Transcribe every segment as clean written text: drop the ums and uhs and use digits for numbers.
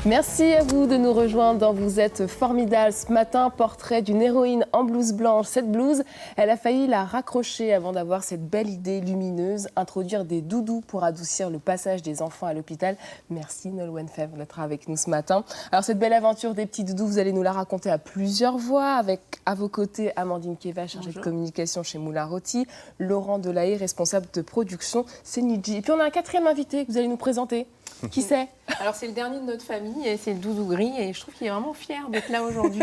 Merci à vous de nous rejoindre. Vous êtes formidables. Ce matin, portrait d'une héroïne en blouse blanche. Cette blouse, elle a failli la raccrocher avant d'avoir cette belle idée lumineuse, introduire des doudous pour adoucir le passage des enfants à l'hôpital. Merci Nolwenn Fèvre d'être avec nous ce matin. Alors cette belle aventure des petits doudous, vous allez nous la raconter à plusieurs voix, avec à vos côtés Amandine Keva, chargée de communication chez Moulin Rôti, Laurent Delahaye, responsable de production Seniji. Et puis on a un quatrième invité que vous allez nous présenter. Qui c'est? Alors c'est le dernier de notre famille et c'est le doudou gris et je trouve qu'il est vraiment fier d'être là aujourd'hui.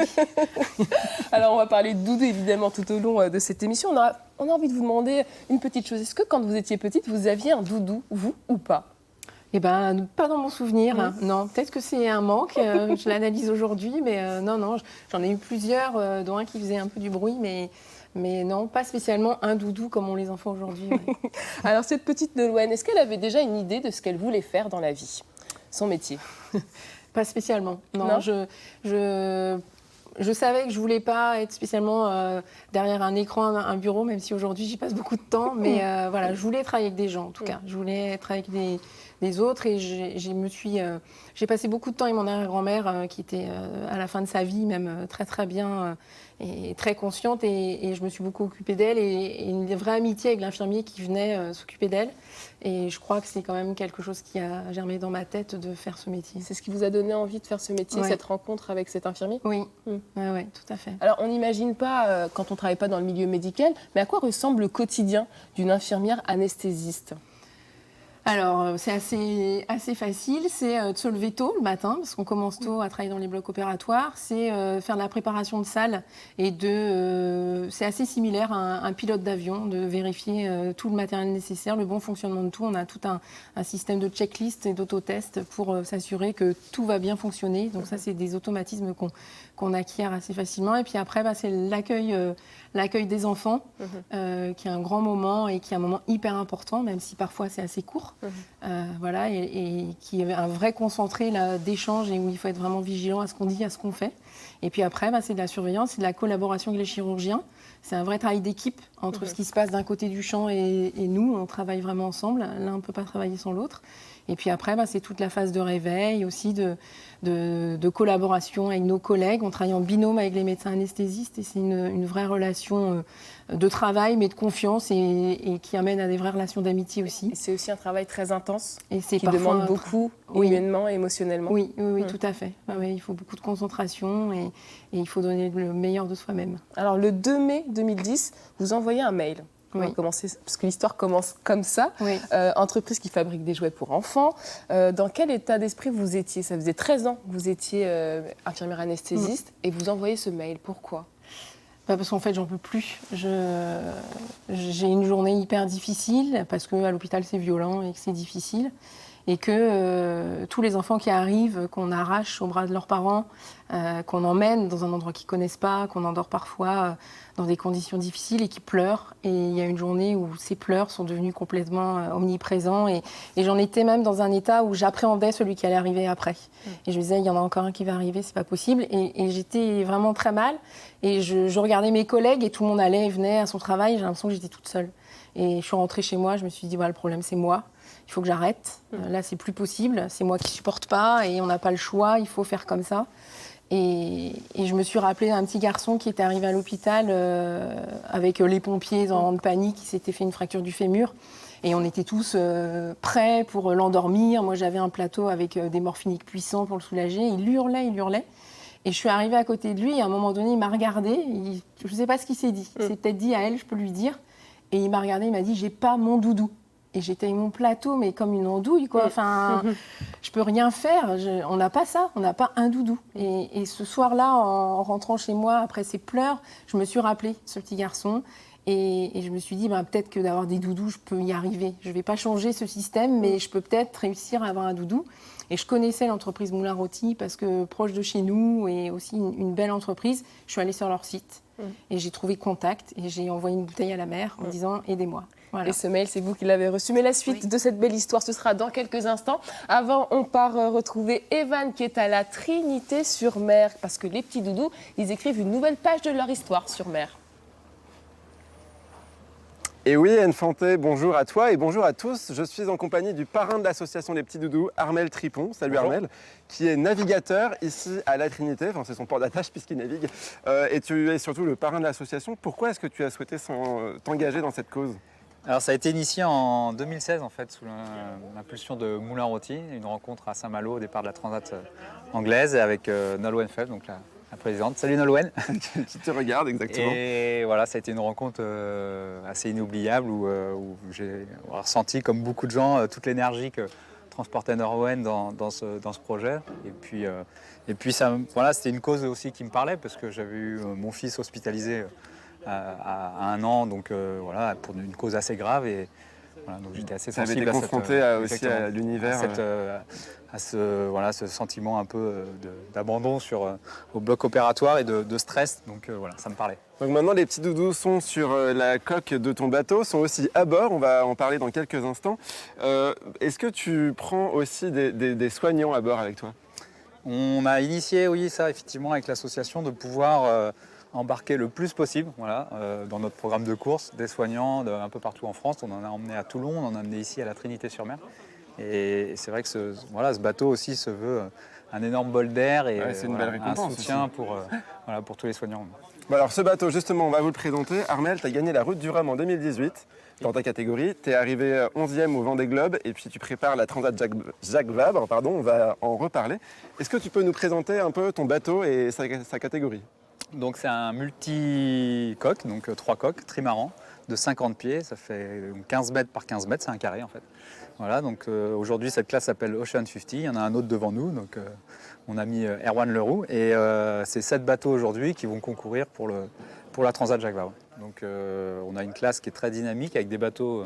Alors on va parler de doudou évidemment tout au long de cette émission. On a envie de vous demander une petite chose. Est-ce que quand vous étiez petite, vous aviez un doudou, vous ou pas? Eh bien, pas dans mon souvenir. Non, peut-être que c'est un manque. Je l'analyse aujourd'hui, mais non, j'en ai eu plusieurs, dont un qui faisait un peu du bruit, mais non, pas spécialement un doudou comme ont les enfants aujourd'hui. Ouais. Alors cette petite Nolwenn, est-ce qu'elle avait déjà une idée de ce qu'elle voulait faire dans la vie, son métier? Pas spécialement. Non, je savais que je voulais pas être spécialement derrière un écran, un bureau, même si aujourd'hui j'y passe beaucoup de temps. Mais voilà, je voulais travailler avec des gens en tout cas. Je voulais travailler avec des autres et j'ai passé beaucoup de temps avec mon arrière-grand-mère qui était à la fin de sa vie même très très bien et très consciente et je me suis beaucoup occupée d'elle et une vraie amitié avec l'infirmier qui venait s'occuper d'elle et je crois que c'est quand même quelque chose qui a germé dans ma tête de faire ce métier. C'est ce qui vous a donné envie de faire ce métier, cette rencontre avec cet infirmier? Oui, ouais, tout à fait. Alors on n'imagine pas, quand on ne travaille pas dans le milieu médical, mais à quoi ressemble le quotidien d'une infirmière anesthésiste? Alors, c'est assez facile, c'est de se lever tôt le matin, parce qu'on commence tôt à travailler dans les blocs opératoires, c'est faire de la préparation de salle et c'est assez similaire à un pilote d'avion, de vérifier tout le matériel nécessaire, le bon fonctionnement de tout. On a tout un système de checklist et d'autotest pour s'assurer que tout va bien fonctionner. Donc ça, c'est des automatismes qu'on acquiert assez facilement. Et puis après, c'est l'accueil des enfants, qui est un grand moment et qui est un moment hyper important, même si parfois c'est assez court. Voilà, et qui est un vrai concentré d'échange et où il faut être vraiment vigilant à ce qu'on dit, à ce qu'on fait. Et puis après, c'est de la surveillance, c'est de la collaboration avec les chirurgiens. C'est un vrai travail d'équipe entre ce qui se passe d'un côté du champ et nous. On travaille vraiment ensemble. L'un ne peut pas travailler sans l'autre. Et puis après, c'est toute la phase de réveil, aussi de collaboration avec nos collègues. On travaille en binôme avec les médecins anesthésistes et c'est une vraie relation de travail, mais de confiance et qui amène à des vraies relations d'amitié aussi. Et c'est aussi un travail très intense et qui demande beaucoup humainement et émotionnellement. Oui, tout à fait. Oui, il faut beaucoup de concentration et il faut donner le meilleur de soi-même. Alors le 2 mai 2010, vous envoyez un mail. On va commencer, parce que l'histoire commence comme ça. Oui. Entreprise qui fabrique des jouets pour enfants. Dans quel état d'esprit vous étiez? Ça faisait 13 ans que vous étiez infirmière anesthésiste et vous envoyez ce mail. Pourquoi? Parce qu'en fait, j'en peux plus. J'ai une journée hyper difficile parce qu'à l'hôpital, c'est violent et que c'est difficile. Et que tous les enfants qui arrivent, qu'on arrache au bras de leurs parents, qu'on emmène dans un endroit qu'ils ne connaissent pas, qu'on endort parfois dans des conditions difficiles et qui pleurent. Et il y a une journée où ces pleurs sont devenus complètement omniprésents. Et j'en étais même dans un état où j'appréhendais celui qui allait arriver après. Et je me disais, il y en a encore un qui va arriver, c'est pas possible. Et j'étais vraiment très mal. Et je regardais mes collègues et tout le monde allait et venait à son travail. J'ai l'impression que j'étais toute seule. Et je suis rentrée chez moi, je me suis dit, le problème c'est moi. Il faut que j'arrête. Là, c'est plus possible. C'est moi qui supporte pas et on n'a pas le choix. Il faut faire comme ça. Et je me suis rappelé d'un petit garçon qui était arrivé à l'hôpital avec les pompiers en panique, qui s'était fait une fracture du fémur. Et on était tous prêts pour l'endormir. Moi, j'avais un plateau avec des morphiniques puissants pour le soulager. Il hurlait. Et je suis arrivée à côté de lui et à un moment donné, il m'a regardée. Je ne sais pas ce qu'il s'est dit. Il s'est peut-être dit à elle, je peux lui dire. Et il m'a regardée, il m'a dit, j'ai pas mon doudou. Et j'étais avec mon plateau, mais comme une andouille, quoi. Enfin, je peux rien faire. On n'a pas ça, on n'a pas un doudou. Et ce soir-là, en rentrant chez moi, après ses pleurs, je me suis rappelé ce petit garçon. Et je me suis dit, peut-être que d'avoir des doudous, je peux y arriver. Je ne vais pas changer ce système, mais je peux peut-être réussir à avoir un doudou. Et je connaissais l'entreprise Moulin Rôti parce que proche de chez nous et aussi une belle entreprise, je suis allée sur leur site. Et j'ai trouvé contact et j'ai envoyé une bouteille à la mer en disant, aidez-moi. Voilà. Et ce mail, c'est vous qui l'avez reçu. Mais la suite de cette belle histoire, ce sera dans quelques instants. Avant, on part retrouver Evan qui est à la Trinité-sur-Mer. Parce que les petits doudous, ils écrivent une nouvelle page de leur histoire sur mer. Et oui, Anne Fanté, bonjour à toi et bonjour à tous. Je suis en compagnie du parrain de l'association Les Petits Doudous, Armel Tripon. Salut Bonjour. Armel, qui est navigateur ici à La Trinité. Enfin, c'est son port d'attache puisqu'il navigue. Et tu es surtout le parrain de l'association. Pourquoi est-ce que tu as souhaité t'engager dans cette cause? Alors ça a été initié en 2016 en fait sous l'impulsion de Moulin Rôti, une rencontre à Saint-Malo au départ de la Transat anglaise avec Nolwenn Febvre, donc la présidente. Salut Nolwenn. Qui te regarde exactement. Et voilà, ça a été une rencontre assez inoubliable où j'ai ressenti comme beaucoup de gens toute l'énergie que transportait Nolwenn dans ce projet. Et puis ça, voilà, c'était une cause aussi qui me parlait parce que j'avais eu mon fils hospitalisé à 1 an, donc voilà, pour une cause assez grave. Et voilà, donc j'étais assez sensible à confronté aussi à l'univers. À ce sentiment un peu d'abandon au bloc opératoire et de stress. Donc voilà, ça me parlait. Donc maintenant, les petits doudous sont sur la coque de ton bateau, sont aussi à bord. On va en parler dans quelques instants. Est-ce que tu prends aussi des soignants à bord avec toi? On a initié, oui, ça effectivement avec l'association, de pouvoir embarquer le plus possible, voilà, dans notre programme de course, des soignants un peu partout en France. On en a emmené à Toulon, on en a emmené ici à la Trinité-sur-Mer. Et c'est vrai que ce bateau aussi se veut un énorme bol d'air et un soutien pour tous les soignants. Bon, alors ce bateau, justement, on va vous le présenter. Armel, tu as gagné la Route du Rhum en 2018 dans ta catégorie. Tu es arrivé 11e au Vendée Globe et puis tu prépares la Transat Jacques Vabre, pardon, on va en reparler. Est-ce que tu peux nous présenter un peu ton bateau et sa catégorie? Donc c'est un multi-coque, donc 3 coques, trimaran, de 50 pieds, ça fait 15 mètres par 15 mètres, c'est un carré en fait. Voilà, donc aujourd'hui cette classe s'appelle Ocean 50, il y en a un autre devant nous, donc on a mis Erwan Leroux, et c'est 7 bateaux aujourd'hui qui vont concourir pour la Transat Jacques Vabre. Donc on a une classe qui est très dynamique avec des bateaux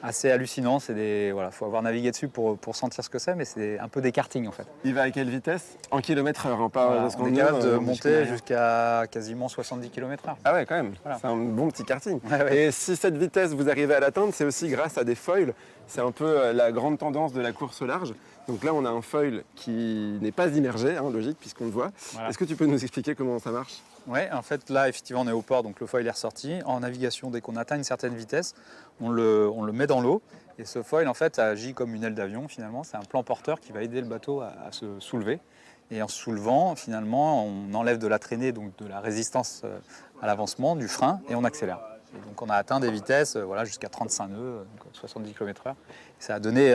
assez hallucinants, faut avoir navigué dessus pour sentir ce que c'est, mais c'est un peu des kartings en fait. Il va à quelle vitesse? En km/h, On est capable de monter jusqu'à quasiment 70 km/h. Ah ouais, quand même, voilà. C'est un bon petit karting. Ouais. Et si cette vitesse vous arrivez à l'atteindre, c'est aussi grâce à des foils. C'est un peu la grande tendance de la course au large. Donc là, on a un foil qui n'est pas immergé, logique, puisqu'on le voit. Voilà. Est-ce que tu peux nous expliquer comment ça marche? Oui, en fait, là, effectivement, on est au port, donc le foil est ressorti. En navigation, dès qu'on atteint une certaine vitesse, on le met dans l'eau. Et ce foil, en fait, ça agit comme une aile d'avion, finalement. C'est un plan porteur qui va aider le bateau à se soulever. Et en se soulevant, finalement, on enlève de la traînée, donc de la résistance à l'avancement, du frein, et on accélère. Et donc on a atteint des vitesses jusqu'à 35 nœuds, donc 70 km/h. Ça a donné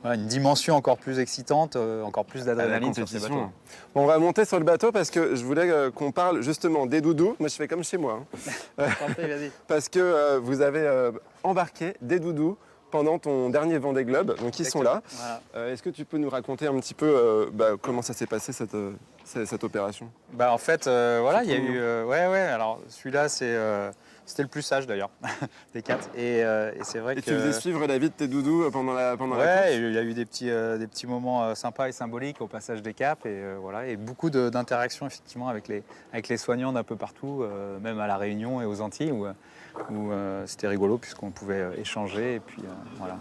une dimension encore plus excitante, encore plus d'adrénaline sur ces bateaux. Bon, on va monter sur le bateau parce que je voulais qu'on parle justement des doudous. Moi je fais comme chez moi. Parce que vous avez embarqué des doudous pendant ton dernier Vendée Globe, donc ils sont là. Voilà. Est-ce que tu peux nous raconter un petit peu comment ça s'est passé cette opération? En fait, il y a eu... alors celui-là c'était le plus sage d'ailleurs, des 4. Et c'est vrai que... tu faisais suivre la vie de tes doudous pendant la course? Il y a eu des petits moments sympas et symboliques au passage des caps et beaucoup d'interactions effectivement avec les soignants d'un peu partout, même à La Réunion et aux Antilles où c'était rigolo puisqu'on pouvait échanger et puis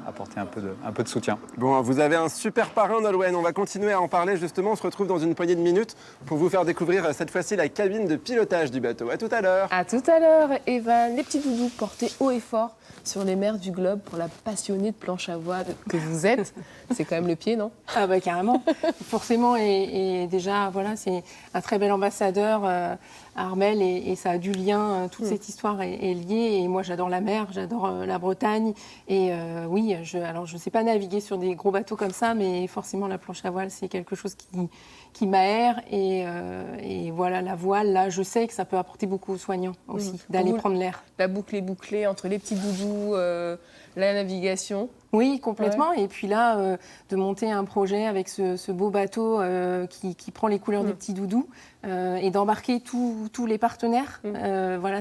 apporter un peu de soutien. Bon, vous avez un super parrain, Nolwenn. On va continuer à en parler justement. On se retrouve dans une poignée de minutes pour vous faire découvrir cette fois-ci la cabine de pilotage du bateau. À tout à l'heure. À tout à l'heure, Eva. Les petits doudous portés haut et fort sur les mers du globe pour la passionnée de planche à voile que vous êtes. C'est quand même le pied, non? Ah bah carrément, forcément. Et déjà, voilà, c'est un très bel ambassadeur, Armel, et ça a du lien. Toute cette histoire est liée. Et moi, j'adore la mer, j'adore la Bretagne. Et oui, je ne sais pas naviguer sur des gros bateaux comme ça, mais forcément, la planche à voile, c'est quelque chose qui m'aère. Et voilà, la voile, là, je sais que ça peut apporter beaucoup aux soignants aussi, d'aller prendre l'air. La boucle est bouclée entre les petits doudous, la navigation. Oui, complètement. Ouais. Et puis là, de monter un projet avec ce beau bateau qui prend les couleurs des petits doudous et d'embarquer tous les partenaires,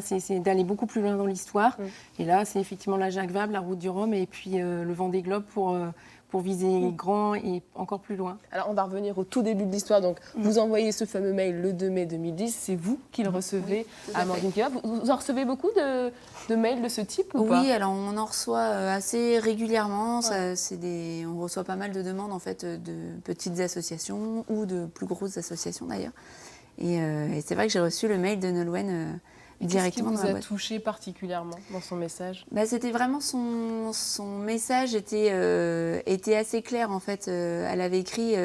c'est d'aller beaucoup plus loin dans l'histoire. Et là, c'est effectivement la Jacques Vabre, la Route du Rhum et puis le Vendée Globe pour viser grand et encore plus loin. Alors, on va revenir au tout début de l'histoire. Donc, vous envoyez ce fameux mail le 2 mai 2010. C'est vous qui le recevez à Amandine Kiva. Vous en recevez beaucoup de mails de ce type ou pas? Oui, alors on en reçoit assez régulièrement. Ouais. On reçoit pas mal de demandes en fait, de petites associations ou de plus grosses associations d'ailleurs. Et c'est vrai que j'ai reçu le mail de Nolwenn directement dans la boîte. Qu'est-ce qui vous a touché particulièrement dans son message? C'était vraiment son message était assez clair en fait. Elle avait écrit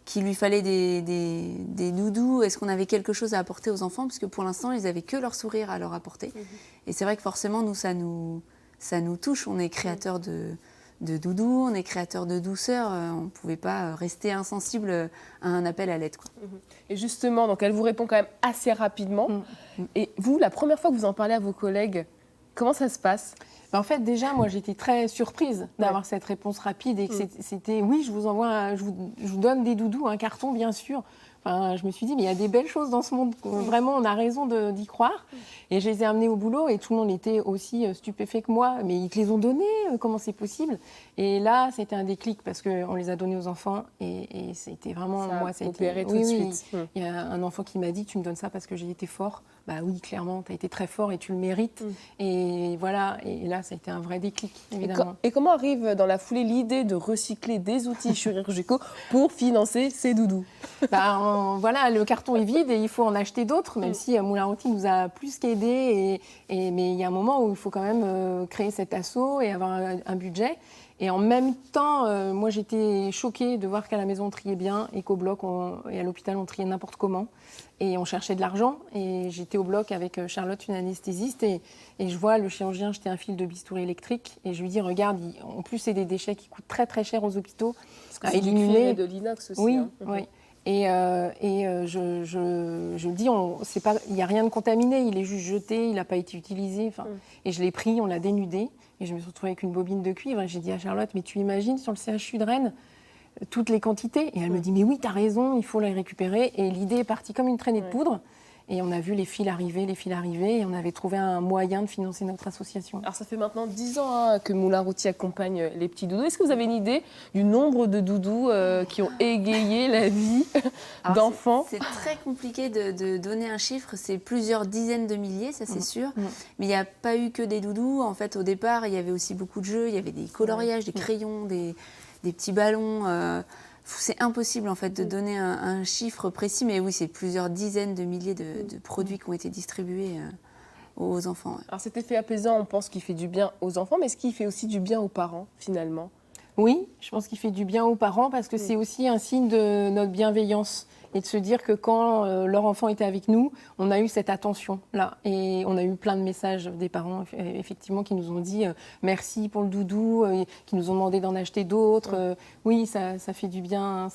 qu'il lui fallait des doudous. Est-ce qu'on avait quelque chose à apporter aux enfants? Parce que pour l'instant, ils n'avaient que leur sourire à leur apporter. Et c'est vrai que forcément, nous, ça nous touche. On est créateurs de doudous, on est créateurs de douceur. On ne pouvait pas rester insensible à un appel à l'aide, quoi. Et justement, donc elle vous répond quand même assez rapidement. Et vous, la première fois que vous en parlez à vos collègues, comment ça se passe? En fait, déjà, moi, j'étais très surprise d'avoir cette réponse rapide et que c'était oui, je vous donne des doudous, un carton, bien sûr. Enfin, je me suis dit, mais il y a des belles choses dans ce monde. Vraiment, on a raison d'y croire. Et je les ai amenés au boulot et tout le monde était aussi stupéfait que moi. Mais ils te les ont donnés, comment c'est possible? Et là, c'était un déclic parce qu'on les a donnés aux enfants et c'était vraiment... Ça a opéré tout de suite. Il y a un enfant qui m'a dit, tu me donnes ça parce que j'ai été fort. Bah oui, clairement, tu as été très fort et tu le mérites. Et voilà, et là, ça a été un vrai déclic, évidemment. Et comment arrive dans la foulée l'idée de recycler des outils chirurgicaux pour financer ces doudous? Voilà, le carton est vide et il faut en acheter d'autres, même si Moulin Routy nous a plus qu'aidés. Mais il y a un moment où il faut quand même créer cet assaut et avoir un budget. Et en même temps, moi j'étais choquée de voir qu'à la maison on triait bien et qu'au bloc et à l'hôpital on triait n'importe comment. Et on cherchait de l'argent. Et j'étais au bloc avec Charlotte, une anesthésiste, et je vois le chirurgien jeter un fil de bistouri électrique. Et je lui dis, regarde, en plus c'est des déchets qui coûtent très très cher aux hôpitaux. Parce que c'est du cuir et de l'inox aussi. Oui, oui. Et je le dis, il n'y a rien de contaminé, il est juste jeté, il n'a pas été utilisé. Et je l'ai pris, on l'a dénudé, et je me suis retrouvée avec une bobine de cuivre. Et j'ai dit à Charlotte, mais tu imagines sur le CHU de Rennes toutes les quantités? Et elle me dit, mais oui, tu as raison, il faut les récupérer. Et l'idée est partie comme une traînée de poudre. Et on a vu les fils arriver, et on avait trouvé un moyen de financer notre association. Alors ça fait maintenant 10 ans que Moulin Routy accompagne les petits doudous. Est-ce que vous avez une idée du nombre de doudous qui ont égayé la vie d'enfants? C'est très compliqué de donner un chiffre, c'est plusieurs dizaines de milliers, ça c'est sûr. Mais il n'y a pas eu que des doudous. En fait, au départ, il y avait aussi beaucoup de jeux, il y avait des coloriages, des crayons, des petits ballons. C'est impossible en fait de donner un chiffre précis, mais oui, c'est plusieurs dizaines de milliers de produits qui ont été distribués aux enfants. Alors cet effet apaisant, on pense qu'il fait du bien aux enfants, mais est-ce qu'il fait aussi du bien aux parents finalement? Oui, je pense qu'il fait du bien aux parents parce que c'est aussi un signe de notre bienveillance et de se dire que quand leur enfant était avec nous, on a eu cette attention-là. Et on a eu plein de messages des parents, effectivement, qui nous ont dit merci pour le doudou, qui nous ont demandé d'en acheter d'autres. Oui, ça fait du bien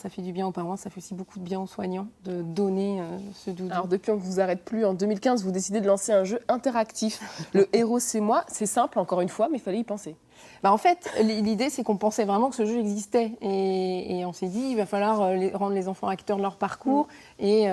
aux parents, ça fait aussi beaucoup de bien aux soignants de donner ce doudou. Alors depuis on ne vous arrête plus, en 2015, vous décidez de lancer un jeu interactif. Le héros, c'est moi. C'est simple, encore une fois, mais il fallait y penser. En fait, l'idée, c'est qu'on pensait vraiment que ce jeu existait. Et on s'est dit, il va falloir rendre les enfants acteurs de leur parcours et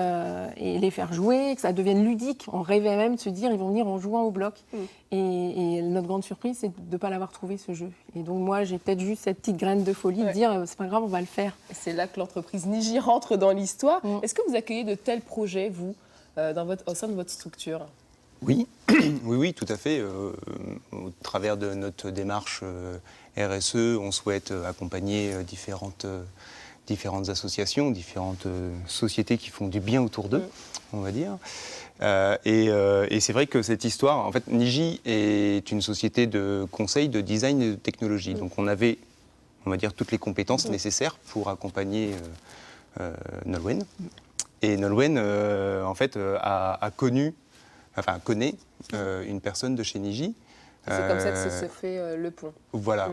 les faire jouer, que ça devienne ludique. On rêvait même de se dire, ils vont venir en jouant au bloc. Et notre grande surprise, c'est de ne pas l'avoir trouvé, ce jeu. Et donc moi, j'ai peut-être juste cette petite graine de folie de dire, c'est pas grave, on va le faire. Et c'est là que l'entreprise Niji rentre dans l'histoire. Est-ce que vous accueillez de tels projets, vous, au sein de votre structure? Oui, oui, tout à fait. Au travers de notre démarche RSE, on souhaite accompagner différentes associations, différentes sociétés qui font du bien autour d'eux, on va dire. Et c'est vrai que cette histoire, en fait, Niji est une société de conseil, de design et de technologie. Donc on avait, on va dire, toutes les compétences nécessaires pour accompagner Nolwenn. Et Nolwenn, en fait, connaît une personne de chez Niji. C'est comme ça que se fait le pont. Voilà.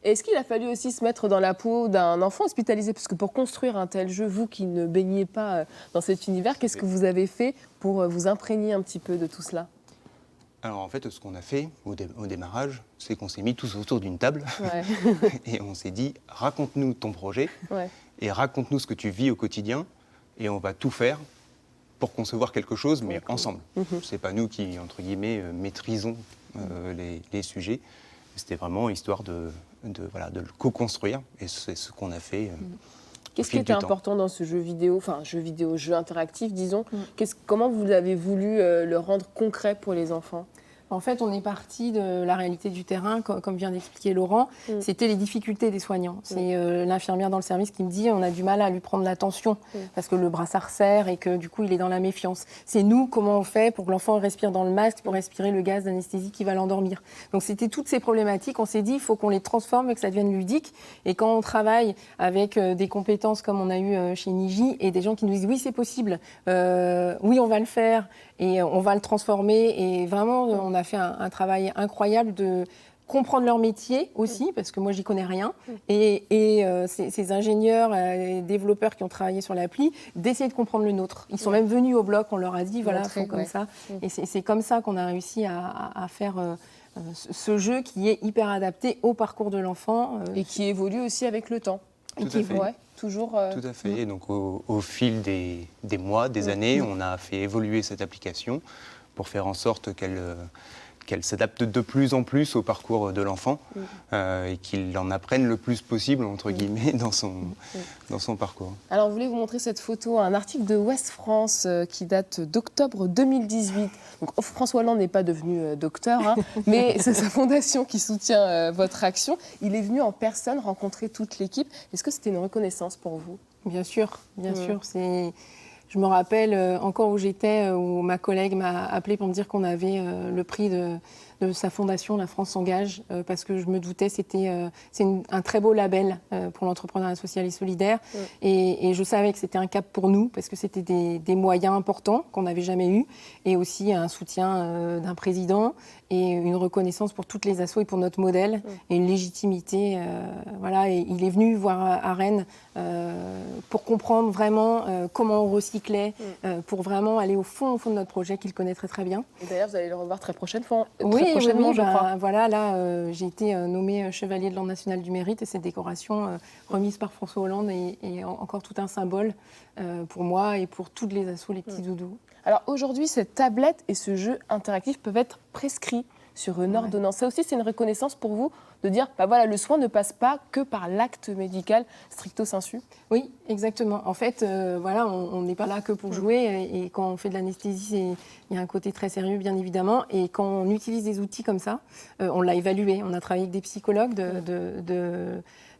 Est-ce qu'il a fallu aussi se mettre dans la peau d'un enfant hospitalisé? Parce que pour construire un tel jeu, vous qui ne baignez pas dans cet univers, qu'est-ce que vous avez fait pour vous imprégner un petit peu de tout cela? Alors en fait, ce qu'on a fait au démarrage, c'est qu'on s'est mis tous autour d'une table et on s'est dit, raconte-nous ton projet et raconte-nous ce que tu vis au quotidien et on va tout faire pour concevoir quelque chose, mais ensemble. C'est pas nous qui, entre guillemets, maîtrisons les sujets. C'était vraiment histoire de le co-construire, et c'est ce qu'on a fait. Qu'est-ce qui était important dans ce jeu vidéo, jeu interactif, disons? Comment vous avez voulu le rendre concret pour les enfants? En fait, on est parti de la réalité du terrain, comme vient d'expliquer Laurent. C'était les difficultés des soignants. C'est l'infirmière dans le service qui me dit on a du mal à lui prendre l'attention parce que le brassard serre et que du coup, il est dans la méfiance. C'est nous, comment on fait pour que l'enfant respire dans le masque, pour respirer le gaz d'anesthésie qui va l'endormir. Donc, c'était toutes ces problématiques. On s'est dit il faut qu'on les transforme et que ça devienne ludique. Et quand on travaille avec des compétences comme on a eu chez Niji et des gens qui nous disent oui, c'est possible, oui, on va le faire et on va le transformer. Et vraiment, on a fait un travail incroyable de comprendre leur métier aussi, parce que moi, j'y connais rien. Et ces ingénieurs, développeurs qui ont travaillé sur l'appli, d'essayer de comprendre le nôtre. Ils sont même venus au bloc, on leur a dit, voilà, il faut comme ça. Et c'est comme ça qu'on a réussi à faire ce jeu qui est hyper adapté au parcours de l'enfant. Et qui évolue aussi avec le temps. Tout à fait. Ouais, toujours. Tout à fait. Et donc, au fil des mois, des années, on a fait évoluer cette application pour faire en sorte qu'elle s'adapte de plus en plus au parcours de l'enfant et qu'il en apprenne le plus possible, entre guillemets, dans son parcours. Alors, je voulais vous montrer cette photo, un article de Ouest France qui date d'octobre 2018. Donc, François Hollande n'est pas devenu docteur, hein, mais c'est sa fondation qui soutient votre action. Il est venu en personne rencontrer toute l'équipe. Est-ce que c'était une reconnaissance pour vous ? Bien sûr. Je me rappelle encore où j'étais, où ma collègue m'a appelé pour me dire qu'on avait le prix de sa fondation, La France s'engage, parce que je me doutais, c'est un très beau label pour l'entrepreneuriat social et solidaire. Et je savais que c'était un cap pour nous, parce que c'était des moyens importants qu'on n'avait jamais eus, et aussi un soutien d'un président, et une reconnaissance pour toutes les assos et pour notre modèle, et une légitimité. Voilà. Et il est venu voir à Rennes pour comprendre vraiment comment on recyclait, pour vraiment aller au fond de notre projet qu'il connaît très très bien. Et d'ailleurs, vous allez le revoir très prochainement, oui, je crois. Voilà, là, j'ai été nommée chevalier de l'Ordre national du mérite, et cette décoration remise par François Hollande est encore tout un symbole pour moi et pour toutes les assos, les petits doudous. Alors aujourd'hui, cette tablette et ce jeu interactif peuvent être prescrits sur une ordonnance. Ça aussi, c'est une reconnaissance pour vous de dire, bah voilà, le soin ne passe pas que par l'acte médical stricto sensu. Oui, exactement. En fait, voilà, on n'est pas là que pour jouer. Et quand on fait de l'anesthésie, il y a un côté très sérieux, bien évidemment. Et quand on utilise des outils comme ça, on l'a évalué. On a travaillé avec des psychologues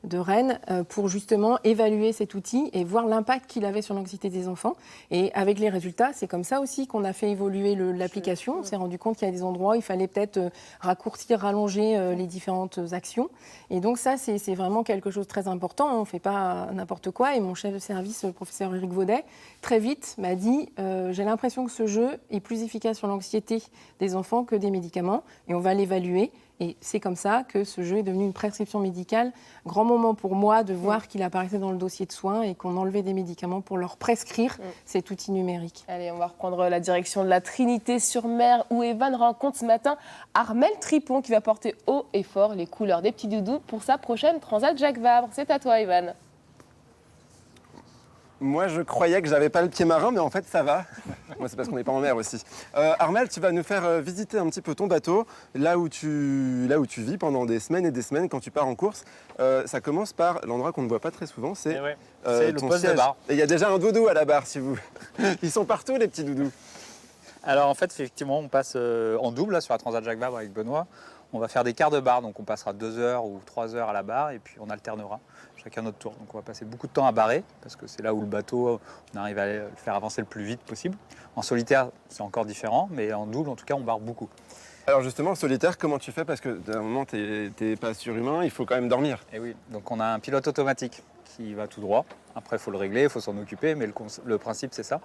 de Rennes pour justement évaluer cet outil et voir l'impact qu'il avait sur l'anxiété des enfants. Et avec les résultats, c'est comme ça aussi qu'on a fait évoluer l'application. On s'est rendu compte qu'il y a des endroits où il fallait peut-être raccourcir, rallonger les différentes actions. Et donc ça, c'est vraiment quelque chose de très important. On ne fait pas n'importe quoi. Et mon chef de service, le professeur Éric Vaudet, très vite m'a dit j'ai l'impression que ce jeu est plus efficace sur l'anxiété des enfants que des médicaments. Et on va l'évaluer. Et c'est comme ça que ce jeu est devenu une prescription médicale. Grand moment pour moi de voir qu'il apparaissait dans le dossier de soins et qu'on enlevait des médicaments pour leur prescrire cet outil numérique. Allez, on va reprendre la direction de la Trinité-sur-Mer où Evan rencontre ce matin Armel Tripon qui va porter haut et fort les couleurs des petits doudous pour sa prochaine Transat Jacques Vabre. C'est à toi, Evan. Moi, je croyais que j'avais pas le pied marin, mais en fait, ça va. Moi, c'est parce qu'on n'est pas en mer aussi. Armel, tu vas nous faire visiter un petit peu ton bateau, là où tu vis pendant des semaines et des semaines quand tu pars en course. Ça commence par l'endroit qu'on ne voit pas très souvent, c'est le poste siège. de bar. Et il y a déjà un doudou à la barre, si vous. Ils sont partout, les petits doudous. Alors en fait, effectivement, on passe en double là, sur la Transat Jacques Vabre avec Benoît. On va faire des quarts de bar, donc on passera 2 heures ou 3 heures à la barre et puis on alternera chacun notre tour. Donc on va passer beaucoup de temps à barrer parce que c'est là où le bateau, on arrive à le faire avancer le plus vite possible. En solitaire, c'est encore différent, mais en double, en tout cas, on barre beaucoup. Alors justement, en solitaire, comment tu fais? Parce que d'un moment, t'es pas surhumain, il faut quand même dormir. Et oui, donc on a un pilote automatique qui va tout droit. Après, il faut le régler, il faut s'en occuper, mais le principe, c'est ça.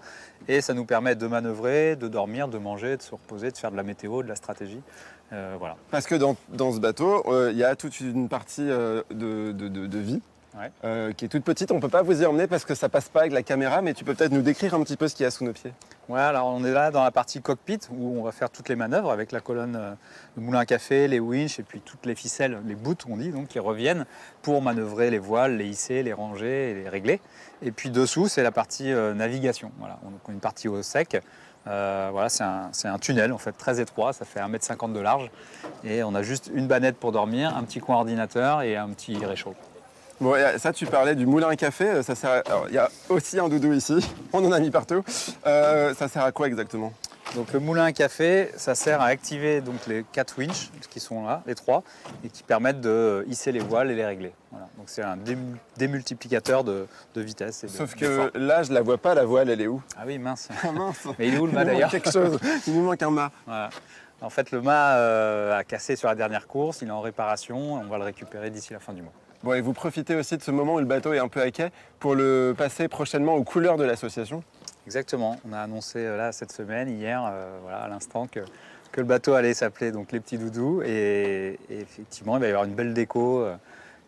Et ça nous permet de manœuvrer, de dormir, de manger, de se reposer, de faire de la météo, de la stratégie. Voilà. Parce que dans ce bateau, il y a toute une partie de vie. Ouais. Qui est toute petite, on ne peut pas vous y emmener parce que ça passe pas avec la caméra, mais tu peux peut-être nous décrire un petit peu ce qu'il y a sous nos pieds. Ouais, alors on est là dans la partie cockpit où on va faire toutes les manœuvres avec la colonne de moulin à café, les winches et puis toutes les ficelles, les boots on dit, donc qui reviennent pour manœuvrer les voiles, les hisser, les ranger et les régler. Et puis dessous c'est la partie navigation. Voilà, donc on a une partie au sec. Voilà, c'est un tunnel en fait très étroit, ça fait 1,50 m de large et on a juste une bannette pour dormir, un petit coin ordinateur et un petit réchaud. Bon, ça, tu parlais du moulin à café. Ça sert alors, il y a aussi un doudou ici. On en a mis partout. Ça sert à quoi exactement? Donc le moulin à café, ça sert à activer donc les 4 winches qui sont là, les 3, et qui permettent de hisser les voiles et les régler. Voilà. Donc c'est un démultiplicateur de vitesse. Sauf que là, je la vois pas, la voile, elle est où? Ah oui, mince. Ah mince. Mais il est où le mât Il nous d'ailleurs? manque quelque chose. Il nous manque un mât. Voilà. En fait, le mât a cassé sur la dernière course, il est en réparation, on va le récupérer d'ici la fin du mois. Bon, et vous profitez aussi de ce moment où le bateau est un peu à quai pour le passer prochainement aux couleurs de l'association? Exactement, on a annoncé là cette semaine, hier, voilà, à l'instant, que le bateau allait s'appeler donc Les Petits Doudous, et effectivement, il va y avoir une belle déco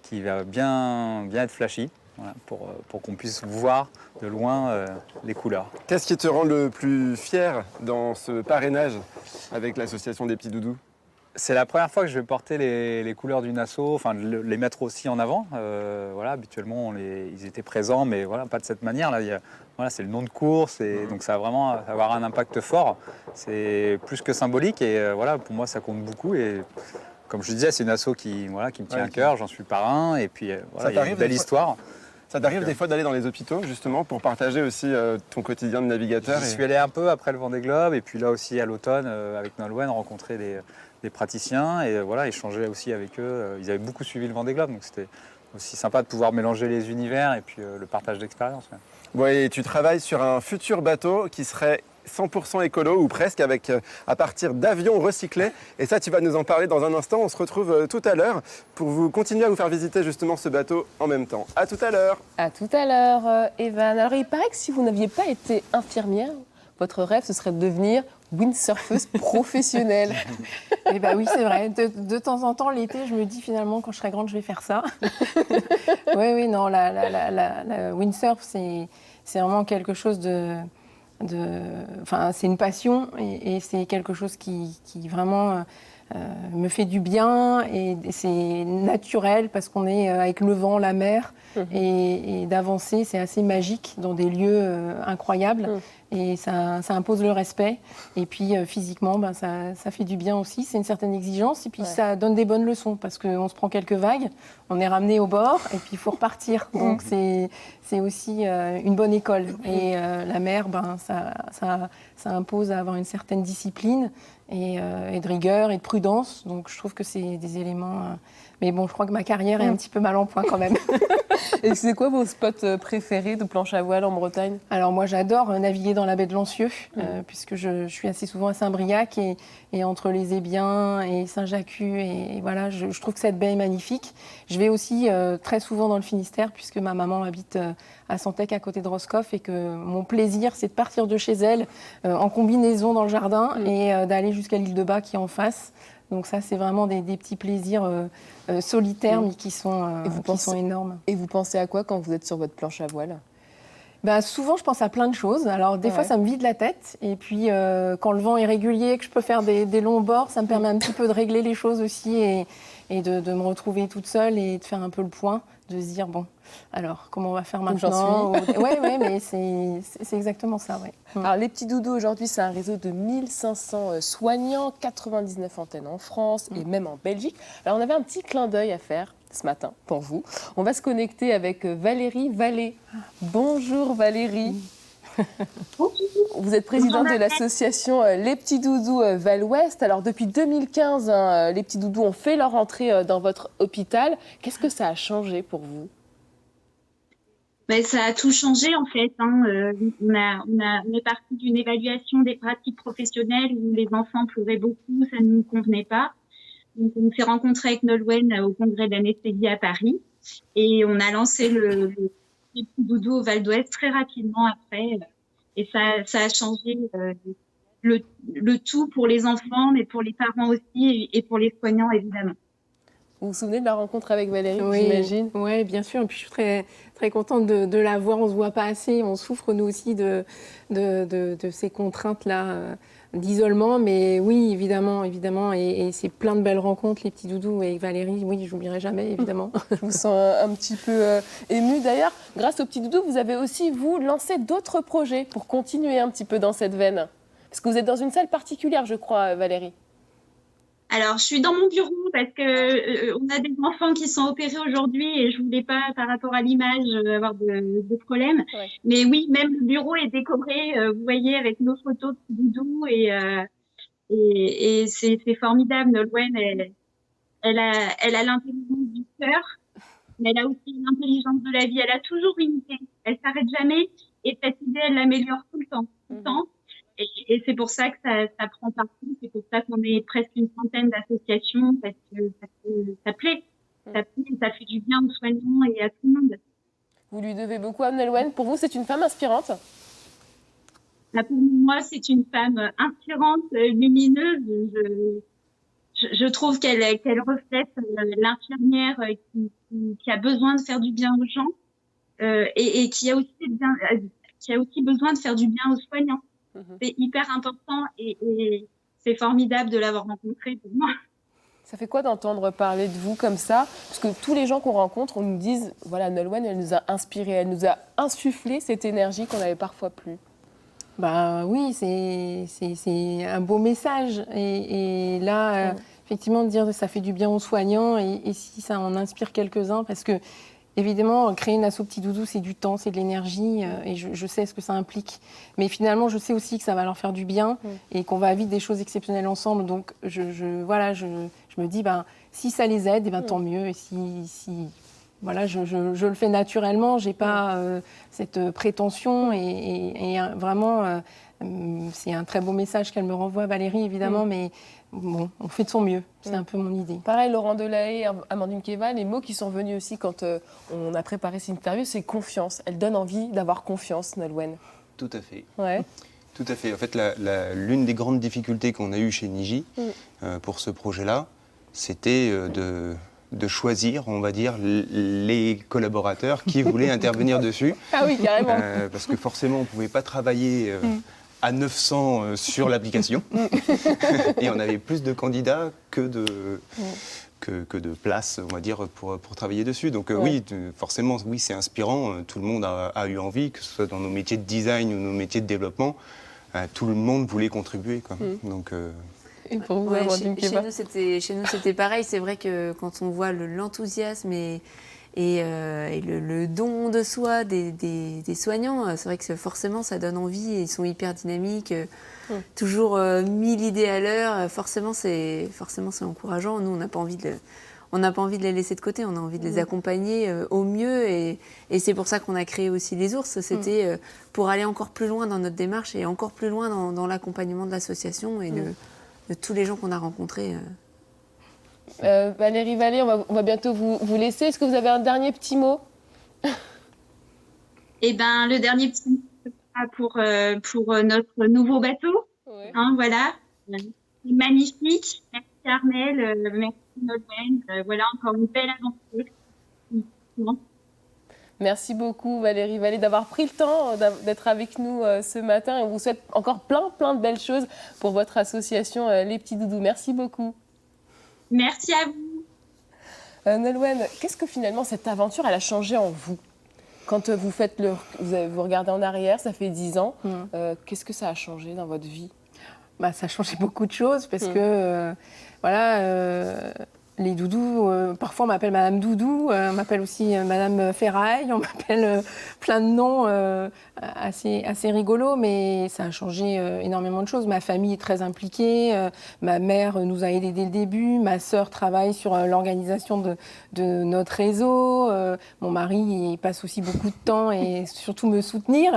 qui va bien être flashy, voilà, pour qu'on puisse voir de loin les couleurs. Qu'est-ce qui te rend le plus fier dans ce parrainage avec l'association des Petits Doudous? C'est la première fois que je vais porter les couleurs d'une asso, enfin les mettre aussi en avant. Voilà, habituellement, ils étaient présents, mais voilà, pas de cette manière. Là, voilà, c'est le nom de course, et donc ça va vraiment avoir un impact fort. C'est plus que symbolique, et voilà, pour moi, ça compte beaucoup. Et comme je disais, c'est une asso qui me tient à cœur, j'en suis parrain, et puis voilà, il y a une belle histoire. Ça t'arrive des fois d'aller dans les hôpitaux, justement, pour partager aussi ton quotidien de navigateur? J'y suis allé un peu après le Vendée Globe, et puis là aussi à l'automne, avec Nolwenn, rencontrer des praticiens, et voilà, échanger aussi avec eux. Ils avaient beaucoup suivi le Vendée Globe, donc c'était aussi sympa de pouvoir mélanger les univers et puis le partage d'expérience. Ouais. Bon, et tu travailles sur un futur bateau qui serait 100% écolo, ou presque, avec à partir d'avions recyclés. Et ça, tu vas nous en parler dans un instant. On se retrouve tout à l'heure pour vous continuer à vous faire visiter justement ce bateau en même temps. À tout à l'heure. À tout à l'heure, Evan. Alors, il paraît que si vous n'aviez pas été infirmière, votre rêve, ce serait de devenir windsurfeuse professionnelle. Eh bien oui, c'est vrai. De temps en temps, l'été, je me dis finalement, quand je serai grande, je vais faire ça. Oui, non, la windsurf, c'est vraiment quelque chose enfin, c'est une passion, et c'est quelque chose qui vraiment me fait du bien, et c'est naturel parce qu'on est avec le vent, la mer, et d'avancer, c'est assez magique dans des lieux incroyables. Et ça impose le respect. Et puis physiquement, ça fait du bien aussi. C'est une certaine exigence. Et puis ça donne des bonnes leçons parce qu'on se prend quelques vagues, on est ramené au bord et puis il faut repartir. Donc c'est aussi une bonne école. Et la mer, ça impose à avoir une certaine discipline et de rigueur et de prudence. Donc je trouve que c'est des éléments... Mais bon, je crois que ma carrière est un petit peu mal en point quand même. Et c'est quoi vos spots préférés de planche à voile en Bretagne? Alors moi, j'adore naviguer dans la baie de Lancieux, puisque je suis assez souvent à Saint-Briac, et entre les Ébiens et Saint-Jacques, et voilà, je trouve que cette baie est magnifique. Je vais aussi très souvent dans le Finistère, puisque ma maman habite à Santec, à côté de Roscoff, et que mon plaisir, c'est de partir de chez elle en combinaison dans le jardin et d'aller jusqu'à l'île de Bas qui est en face. Donc ça, c'est vraiment des petits plaisirs solitaires, mais qui sont énormes. Et vous pensez à quoi quand vous êtes sur votre planche à voile? Souvent, je pense à plein de choses. Alors, des fois, ça me vide la tête. Et puis, quand le vent est régulier, que je peux faire des longs bords, ça me permet un petit peu de régler les choses aussi, et de me retrouver toute seule et de faire un peu le point, de se dire, bon, alors, comment on va faire maintenant? Oui, mais c'est exactement ça, ouais. Alors, Les Petits Doudous, aujourd'hui, c'est un réseau de 1500 soignants, 99 antennes en France et même en Belgique. Alors, on avait un petit clin d'œil à faire ce matin pour vous. On va se connecter avec Valérie Vallée. Bonjour Valérie. Vous êtes présidente de l'association Les Petits Doudous Val-Ouest. Alors depuis 2015, les Petits Doudous ont fait leur entrée dans votre hôpital. Qu'est-ce que ça a changé pour vous? Ça a tout changé en fait. On est parti d'une évaluation des pratiques professionnelles où les enfants pleuraient beaucoup, ça ne nous convenait pas. Donc, on s'est rencontrés avec Nolwenn au congrès d'anesthésie à Paris, et on a lancé les Petits Doudous au Val d'Ouest très rapidement après. Et ça a changé le tout pour les enfants, mais pour les parents aussi, et pour les soignants évidemment. Vous vous souvenez de la rencontre avec Valérie, j'imagine? Oui, bien sûr. Et puis je suis très, très contente de la voir. On ne se voit pas assez. On souffre, nous aussi, de ces contraintes-là d'isolement. Mais oui, évidemment. Et c'est plein de belles rencontres, les Petits Doudous. Et Valérie, oui, je n'oublierai jamais, évidemment. Je vous sens un petit peu émue. D'ailleurs, grâce aux Petits Doudous, vous avez aussi, vous, lancé d'autres projets pour continuer un petit peu dans cette veine. Parce que vous êtes dans une salle particulière, je crois, Valérie. Alors, je suis dans mon bureau parce que on a des enfants qui sont opérés aujourd'hui et je voulais pas, par rapport à l'image, avoir de problème. Ouais. Mais oui, même le bureau est décoré, vous voyez, avec nos photos de doudou et c'est formidable. Nolwenn, elle a l'intelligence du cœur, mais elle a aussi l'intelligence de la vie. Elle a toujours une idée. Elle s'arrête jamais et cette idée, elle l'améliore tout le temps, tout le temps. Et c'est pour ça que ça prend partout. C'est pour ça qu'on est presque une centaine d'associations parce que ça plaît. Ça plaît, ça fait du bien aux soignants et à tout le monde. Vous lui devez beaucoup à Nolwenn. Pour vous, c'est une femme inspirante? Là, pour moi, c'est une femme inspirante, lumineuse. Je trouve qu'elle reflète l'infirmière qui a besoin de faire du bien aux gens et qui a aussi besoin de faire du bien aux soignants. C'est hyper important et c'est formidable de l'avoir rencontrée pour moi. Ça fait quoi d'entendre parler de vous comme ça? Parce que tous les gens qu'on rencontre, on nous dit, voilà, Nolwenn, elle nous a inspirés, elle nous a insufflé cette énergie qu'on n'avait parfois plus. Bah oui, c'est un beau message. Et là, effectivement, de dire que ça fait du bien aux soignants et si ça en inspire quelques-uns, parce que évidemment, créer une asso Petit Doudou, c'est du temps, c'est de l'énergie et je sais ce que ça implique. Mais finalement, je sais aussi que ça va leur faire du bien et qu'on va vivre des choses exceptionnelles ensemble. Donc, je me dis, si ça les aide, tant mieux. Et voilà, je le fais naturellement, j'ai pas cette prétention et vraiment, c'est un très beau message qu'elle me renvoie, Valérie, évidemment, mais bon, on fait de son mieux, c'est un peu mon idée. Pareil, Laurent Delahaye, Amandine Keva, les mots qui sont venus aussi quand on a préparé cette interview, c'est confiance. Elle donne envie d'avoir confiance, Nolwenn. Tout à fait. Ouais. Tout à fait. En fait, l'une des grandes difficultés qu'on a eues chez Niji pour ce projet-là, c'était de choisir, on va dire, les collaborateurs qui voulaient intervenir dessus. Ah oui, carrément. Parce que forcément, on ne pouvait pas travailler à 900 sur l'application. Et on avait plus de candidats que de places, on va dire, pour travailler dessus. Donc oui, forcément, oui, c'est inspirant. Tout le monde a eu envie, que ce soit dans nos métiers de design ou nos métiers de développement. Tout le monde voulait contribuer, quoi. Donc... Et pour vous, chez nous, c'était pareil. C'est vrai que quand on voit l'enthousiasme et le don de soi des soignants, c'est vrai que forcément, ça donne envie. Et ils sont hyper dynamiques, toujours 1000 idées à l'heure. Forcément, c'est encourageant. Nous, on n'a pas envie de les laisser de côté. On a envie de les accompagner au mieux. Et c'est pour ça qu'on a créé aussi les ours. C'était pour aller encore plus loin dans notre démarche et encore plus loin dans l'accompagnement de l'association et de tous les gens qu'on a rencontrés. Valérie Vallée, on va bientôt vous laisser. Est-ce que vous avez un dernier petit mot? Eh bien, le dernier petit mot sera pour notre nouveau bateau. Ouais. Hein, voilà. C'est magnifique. Merci Armelle, merci Nolwenn. Voilà encore une belle aventure. Merci beaucoup Valérie Vallée d'avoir pris le temps d'être avec nous ce matin et on vous souhaite encore plein de belles choses pour votre association Les Petits Doudous. Merci beaucoup. Merci à vous. Nolwenn, qu'est-ce que finalement cette aventure elle a changé en vous? Quand vous regardez en arrière, ça fait 10 ans, qu'est-ce que ça a changé dans votre vie? Ça a changé beaucoup de choses parce que les doudous, parfois on m'appelle Madame Doudou, on m'appelle aussi Madame Ferraille, on m'appelle plein de noms assez rigolos, mais ça a changé énormément de choses. Ma famille est très impliquée, ma mère nous a aidés dès le début, ma sœur travaille sur l'organisation de notre réseau, mon mari il passe aussi beaucoup de temps et surtout me soutenir.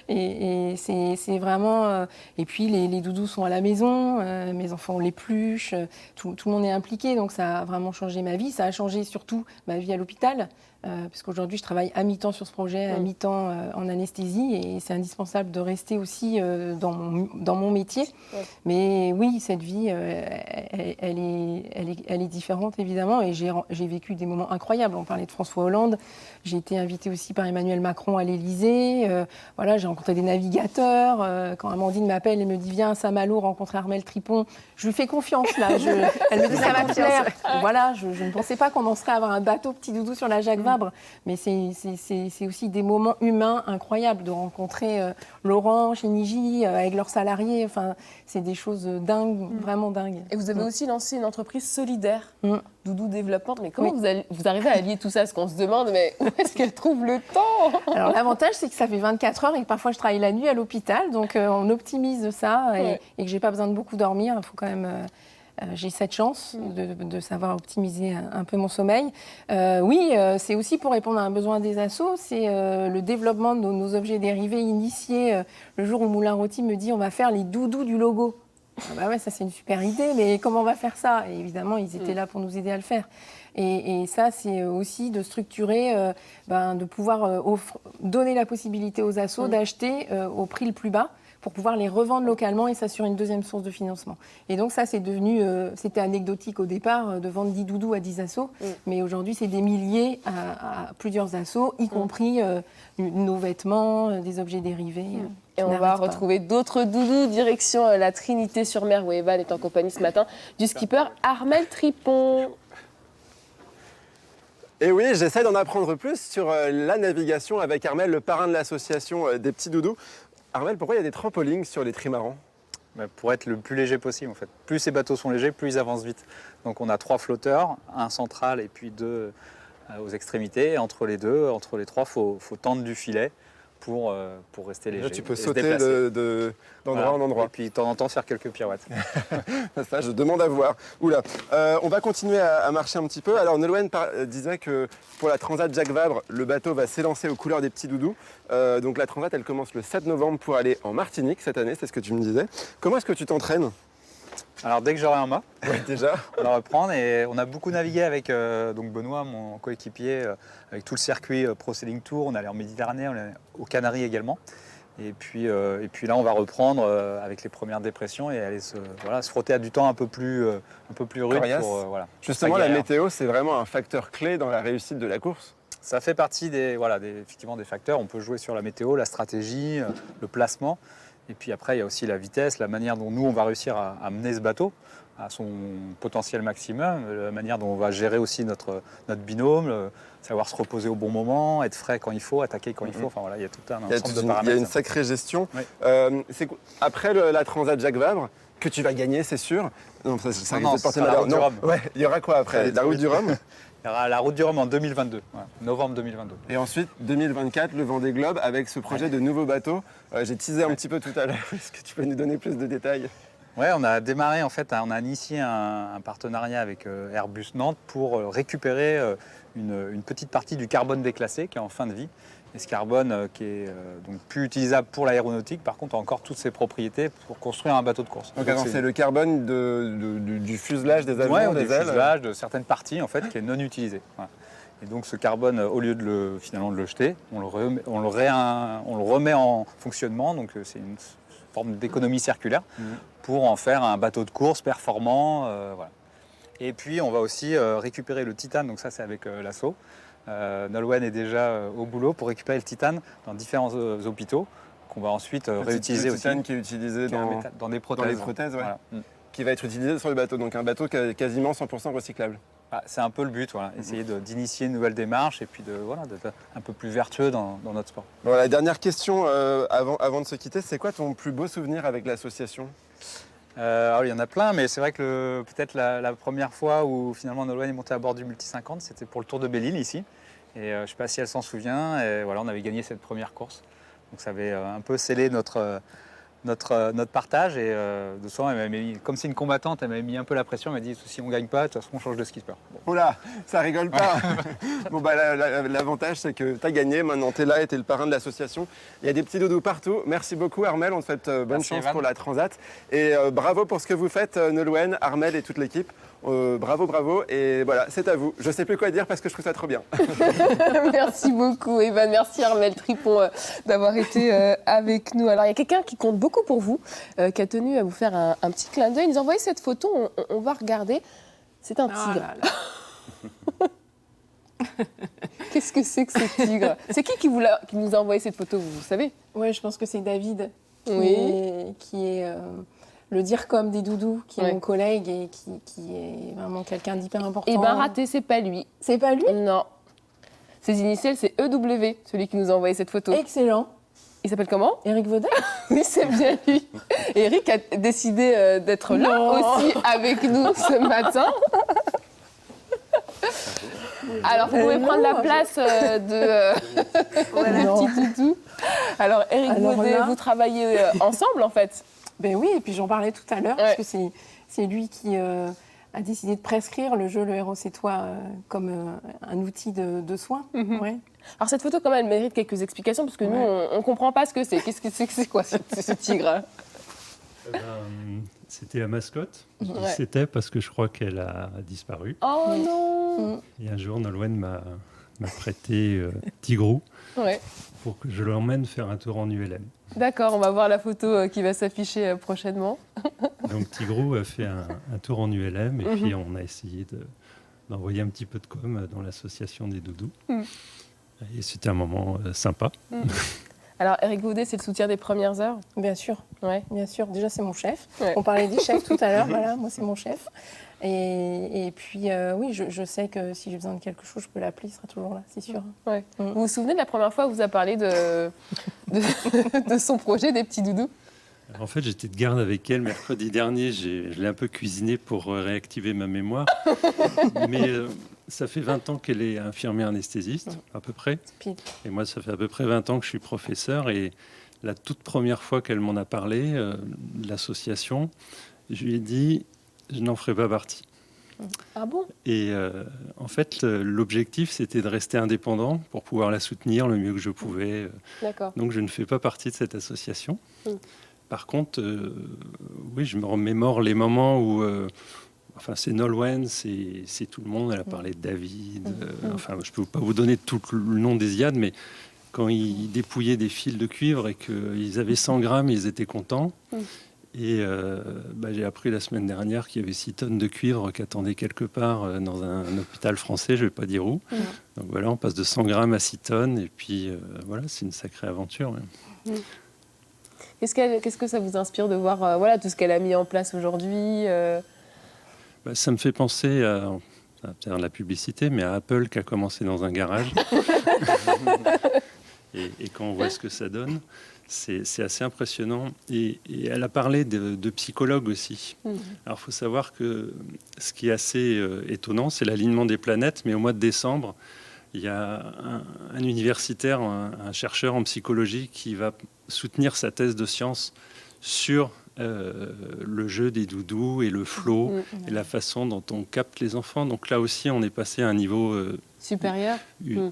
Et c'est vraiment... et puis les doudous sont à la maison, mes enfants les pluches, tout le monde est impliqué, donc ça a vraiment changé ma vie. Ça a changé surtout ma vie à l'hôpital, parce qu'aujourd'hui, je travaille à mi-temps sur ce projet, à mi-temps en anesthésie, et c'est indispensable de rester aussi dans mon métier. Mais oui, cette vie, elle est différente, évidemment, et j'ai vécu des moments incroyables. On parlait de François Hollande, j'ai été invitée aussi par Emmanuel Macron à l'Élysée. Voilà, j'ai rencontré des navigateurs. Quand Amandine m'appelle et me dit « Viens à Saint-Malo rencontrer Armelle Tripon », je lui fais confiance, là. Elle me dit « Ça va te plaire ». Voilà, je ne pensais pas qu'on en serait à avoir un bateau petit doudou sur la Jacques Vabre, mais c'est aussi des moments humains incroyables de rencontrer Laurent, chez Niji, avec leurs salariés. Enfin, c'est des choses dingues, vraiment dingues. Et vous avez aussi lancé une entreprise solidaire, Doudou Développement. Mais comment vous arrivez à allier tout ça? Parce qu'on se demande, mais où est-ce qu'elle trouve le temps? Alors l'avantage, c'est que ça fait 24 heures et que parfois je travaille la nuit à l'hôpital, donc on optimise ça et que j'ai pas besoin de beaucoup dormir. Il faut quand même... j'ai cette chance de savoir optimiser un peu mon sommeil. C'est aussi pour répondre à un besoin des assos, c'est le développement de nos objets dérivés initiés. Le jour où Moulin Rôti me dit on va faire les doudous du logo. Ah bah ouais, ça c'est une super idée, mais comment on va faire ça? Et évidemment, ils étaient là pour nous aider à le faire. Et ça, c'est aussi de structurer, de pouvoir donner la possibilité aux assos d'acheter au prix le plus bas, pour pouvoir les revendre localement et s'assurer une deuxième source de financement. Et donc ça, c'est devenu, c'était anecdotique au départ, de vendre 10 doudous à 10 assos, mais aujourd'hui, c'est des milliers à plusieurs assos, y compris nos vêtements, des objets dérivés. Et on va retrouver d'autres doudous, direction la Trinité-sur-Mer, où Evan est en compagnie ce matin du skipper Armel Tripon. Et oui, j'essaie d'en apprendre plus sur la navigation avec Armel, le parrain de l'association des petits doudous. Armel, pourquoi il y a des trampolines sur les trimarans? Pour être le plus léger possible, en fait. Plus ces bateaux sont légers, plus ils avancent vite. Donc on a 3 flotteurs, un central et puis 2 aux extrémités. Et entre les 3, il faut tendre du filet pour rester léger. Là, tu peux et sauter d'endroit en endroit. Et puis de temps en temps faire quelques pirouettes. Ça, je demande à voir. Oula. On va continuer à marcher un petit peu. Alors, Nolwenn disait que pour la Transat Jacques Vabre, le bateau va s'élancer aux couleurs des petits doudous. Donc la Transat, elle commence le 7 novembre pour aller en Martinique cette année, c'est ce que tu me disais. Comment est-ce que tu t'entraînes? Alors dès que j'aurai un mât, déjà, on va reprendre. Et on a beaucoup navigué avec donc Benoît, mon coéquipier, avec tout le circuit Pro Sailing Tour. On est allé en Méditerranée, on est allé aux Canaries également. Et puis là, on va reprendre avec les premières dépressions et aller se frotter à du temps un peu plus rude. Justement, la météo, c'est vraiment un facteur clé dans la réussite de la course. Ça fait partie effectivement des facteurs. On peut jouer sur la météo, la stratégie, le placement. Et puis après, il y a aussi la vitesse, la manière dont nous, on va réussir à mener ce bateau à son potentiel maximum, la manière dont on va gérer aussi notre binôme, savoir se reposer au bon moment, être frais quand il faut, attaquer quand il faut. Enfin voilà, il y a tout un ensemble de paramètres. Il y a une sacrée gestion. Oui. Après la Transat Jacques Vabre, que tu vas gagner, c'est sûr. Non, ça risque de porter la malheur. route du Rhum. Ouais, il y aura quoi après? La route du Rhum? Il y aura la route du Rhum en 2022, novembre 2022. Et ensuite, 2024, le Vendée Globe avec ce projet de nouveau bateau. J'ai teasé un petit peu tout à l'heure. Est-ce que tu peux nous donner plus de détails? Ouais, on a démarré, en fait, on a initié un partenariat avec Airbus Nantes pour récupérer une petite partie du carbone déclassé qui est en fin de vie. Et ce carbone qui est donc plus utilisable pour l'aéronautique, par contre, a encore toutes ses propriétés pour construire un bateau de course. Donc c'est le carbone du fuselage des avions, des ailes, fuselage, de certaines parties en fait, qui est non utilisé. Voilà. Et donc ce carbone, au lieu de le jeter, on le remet en fonctionnement. Donc c'est une forme d'économie circulaire pour en faire un bateau de course performant. Voilà. Et puis on va aussi récupérer le titane. Donc ça c'est avec l'assaut. Nolwenn est déjà au boulot pour récupérer le titane dans différents hôpitaux qu'on va ensuite réutiliser aussi. Le titane qui est utilisé dans des prothèses. Dans les prothèses, ouais. Voilà. Qui va être utilisé sur le bateau. Donc un bateau quasiment 100% recyclable. C'est un peu le but, essayer d'initier une nouvelle démarche et puis d'être un peu plus vertueux dans notre sport. Bon, la dernière question avant de se quitter, c'est quoi ton plus beau souvenir avec l'association? Alors, il y en a plein, mais c'est vrai que peut-être la première fois où finalement Nolwenn est montée à bord du Multi 50, c'était pour le Tour de Belle-Île ici. Et je ne sais pas si elle s'en souvient, et voilà, on avait gagné cette première course. Donc ça avait un peu scellé notre partage. Et de soir, elle m'avait mis, comme c'est une combattante, elle m'avait mis un peu la pression. Elle m'a dit si on ne gagne pas, de toute façon, on change de skipper. Bon. Oula, ça rigole pas. Bon, l'avantage, c'est que tu as gagné. Maintenant, tu es là et tu es le parrain de l'association. Il y a des petits doudous partout. Merci beaucoup, Armel. On te souhaite bonne chance Evan pour la Transat. Et bravo pour ce que vous faites, Nolwenn, Armel et toute l'équipe. Bravo. Et voilà, c'est à vous. Je ne sais plus quoi dire parce que je trouve ça trop bien. Merci beaucoup, Evan. Merci, Armel Tripon, d'avoir été avec nous. Alors, il y a quelqu'un qui compte beaucoup pour vous, qui a tenu à vous faire un petit clin d'œil. Il nous a envoyé cette photo. On va regarder. C'est un tigre. Qu'est-ce que c'est que ce tigre? C'est qui nous a envoyé cette photo, vous savez? Oui, je pense que c'est David qui est le dire comme des doudous, qui est Ouais. mon collègue et qui est vraiment quelqu'un d'hyper important. Et ben raté, c'est pas lui. C'est pas lui? Non. Ses initiales, c'est EW, celui qui nous a envoyé cette photo. Excellent. Il s'appelle comment? Éric Vaudel? Oui, c'est bien lui. Eric a décidé d'être là Non. aussi avec nous ce matin. Alors, vous pouvez Non, prendre la place de Non. petit doudou. Alors, Eric Alors Baudet, là- vous travaillez ensemble en fait. Ben oui, et puis j'en parlais tout à l'heure, Ouais. parce que c'est lui qui a décidé de prescrire le jeu Le Héros c'est toi comme un outil de soin. Mhm. Ouais. Alors, cette photo, quand même, elle mérite quelques explications parce que nous, on ne comprend pas ce que c'est. Qu'est-ce que c'est? C'est quoi ce tigre? Eh ben, c'était la mascotte. Je dis Ouais. c'était parce que je crois qu'elle a disparu. Oh non! Et un jour, Nolwenn m'a prêté Tigrou Ouais. pour que je l'emmène faire un tour en ULM. D'accord, on va voir la photo qui va s'afficher prochainement. Donc Tigrou a fait un tour en ULM et puis on a essayé d'envoyer un petit peu de com dans l'association des doudous. Et c'était un moment sympa. Alors, Eric Baudet, c'est le soutien des premières heures? Bien sûr, Ouais. bien sûr. Déjà, c'est mon chef. Ouais. On parlait des chefs tout à l'heure, voilà, moi c'est mon chef. Et puis, oui, je sais que si j'ai besoin de quelque chose, je peux l'appeler, il sera toujours là, c'est sûr. Ouais. Vous vous souvenez de la première fois où vous a parlé de son projet des petits doudous? Alors, en fait, j'étais de garde avec elle mercredi dernier. Je l'ai un peu cuisiné pour réactiver ma mémoire. Mais ça fait 20 ans qu'elle est infirmière anesthésiste, à peu près. Pile. Et moi, ça fait à peu près 20 ans que je suis professeur. Et la toute première fois qu'elle m'en a parlé, de l'association, je lui ai dit, je n'en ferai pas partie. Ah bon? Et en fait, l'objectif, c'était de rester indépendant pour pouvoir la soutenir le mieux que je pouvais. D'accord. Donc, je ne fais pas partie de cette association. Mm. Par contre, oui, je me remémore les moments où... Enfin, c'est Nolwenn, c'est tout le monde. Elle a parlé de David. Enfin, je ne peux pas vous donner tout le nom des IAD, mais quand ils dépouillaient des fils de cuivre et qu'ils avaient 100 grammes, ils étaient contents. Et j'ai appris la semaine dernière qu'il y avait 6 tonnes de cuivre qui attendaient quelque part dans un hôpital français, je ne vais pas dire où. Donc voilà, on passe de 100 grammes à 6 tonnes. Et puis voilà, c'est une sacrée aventure. Ouais. Qu'est-ce que ça vous inspire de voir voilà, tout ce qu'elle a mis en place aujourd'hui Ça me fait penser à faire de la publicité, mais à Apple qui a commencé dans un garage. et quand on voit ce que ça donne, c'est assez impressionnant. Et elle a parlé de psychologue aussi. Alors, il faut savoir que ce qui est assez étonnant, c'est l'alignement des planètes. Mais au mois de décembre, il y a un universitaire, un chercheur en psychologie qui va soutenir sa thèse de science sur le jeu des doudous et le flow et la façon dont on capte les enfants. Donc là aussi, on est passé à un niveau supérieur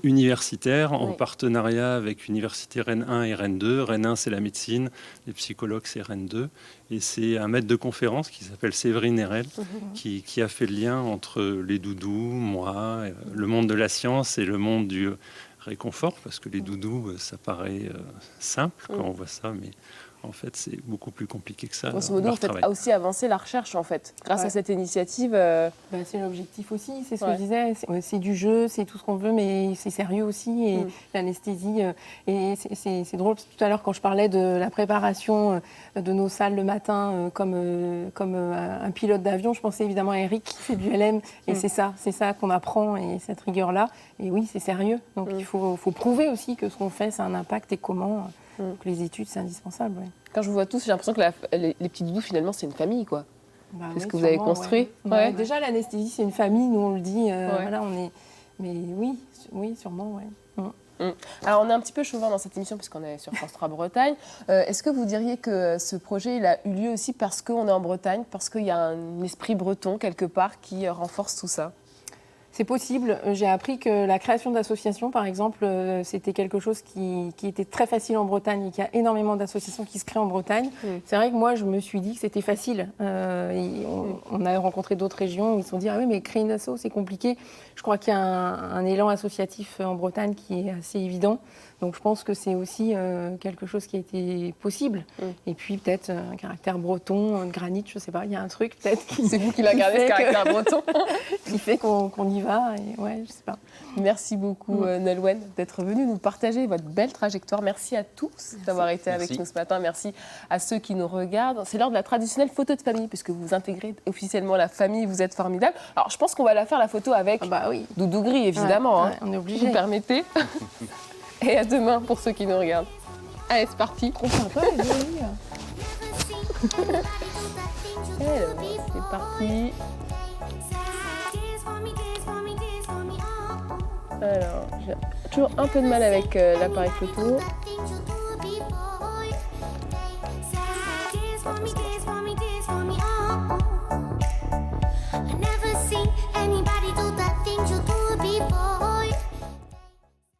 universitaire en Oui. partenariat avec Université Rennes 1 et Rennes 2. Rennes 1, c'est la médecine, les psychologues, c'est Rennes 2. Et c'est un maître de conférence qui s'appelle Séverine Erel qui a fait le lien entre les doudous, moi, le monde de la science et le monde du réconfort, parce que les doudous, ça paraît simple quand on voit ça, mais en fait, c'est beaucoup plus compliqué que ça. Grosso modo, leur vous faites travail. aussi avancer la recherche, en fait. Grâce Ouais. à cette initiative, C'est l'objectif aussi, c'est ce Ouais. que je disais. C'est du jeu, c'est tout ce qu'on veut, mais c'est sérieux aussi. Et l'anesthésie. Et c'est drôle, parce que tout à l'heure, quand je parlais de la préparation de nos salles le matin comme un pilote d'avion, je pensais évidemment à Eric qui fait du LM. Et c'est ça qu'on apprend, et cette rigueur-là. Et oui, c'est sérieux. Donc il faut prouver aussi que ce qu'on fait, ça a un impact et comment. Donc les études, c'est indispensable. Ouais. quand je vous vois tous, j'ai l'impression que les petits doudous, finalement, c'est une famille, quoi. Bah C'est ce oui, que vous avez sûrement, construit. ouais. Ouais. Déjà, l'anesthésie, c'est une famille, nous on le dit. Voilà, on est. Mais oui, sûrement, ouais. Alors, on est un petit peu chauvin dans cette émission, puisqu'on est sur France 3 Bretagne. Est-ce que vous diriez que ce projet, il a eu lieu aussi parce qu'on est en Bretagne, parce qu'il y a un esprit breton, quelque part, qui renforce tout ça? C'est possible. J'ai appris que la création d'associations, par exemple, c'était quelque chose qui était très facile en Bretagne et qu'il y a énormément d'associations qui se créent en Bretagne. C'est vrai que moi, je me suis dit que c'était facile. On a rencontré d'autres régions où ils se sont dit « Ah oui, mais créer une asso, c'est compliqué ». Je crois qu'il y a un élan associatif en Bretagne qui est assez évident. Donc je pense que c'est aussi quelque chose qui a été possible. Et puis peut-être un caractère breton, de granit, je ne sais pas, il y a un truc peut-être qui... C'est vous qui l'a gardé, ce caractère breton. qui fait qu'on y va. Et ouais, je sais pas. Merci beaucoup Nolwenn d'être venue nous partager votre belle trajectoire. Merci à tous d'avoir été avec nous ce matin. Merci à ceux qui nous regardent. C'est l'heure de la traditionnelle photo de famille puisque vous intégrez officiellement la famille. Vous êtes formidable. Alors je pense qu'on va la faire la photo avec Doudou Gris évidemment. On est obligé. Vous permettez. Et à demain pour ceux qui nous regardent. Allez, c'est parti. Trop sympa, les jolis. Alors, c'est parti. Alors, j'ai toujours un peu de mal avec l'appareil photo.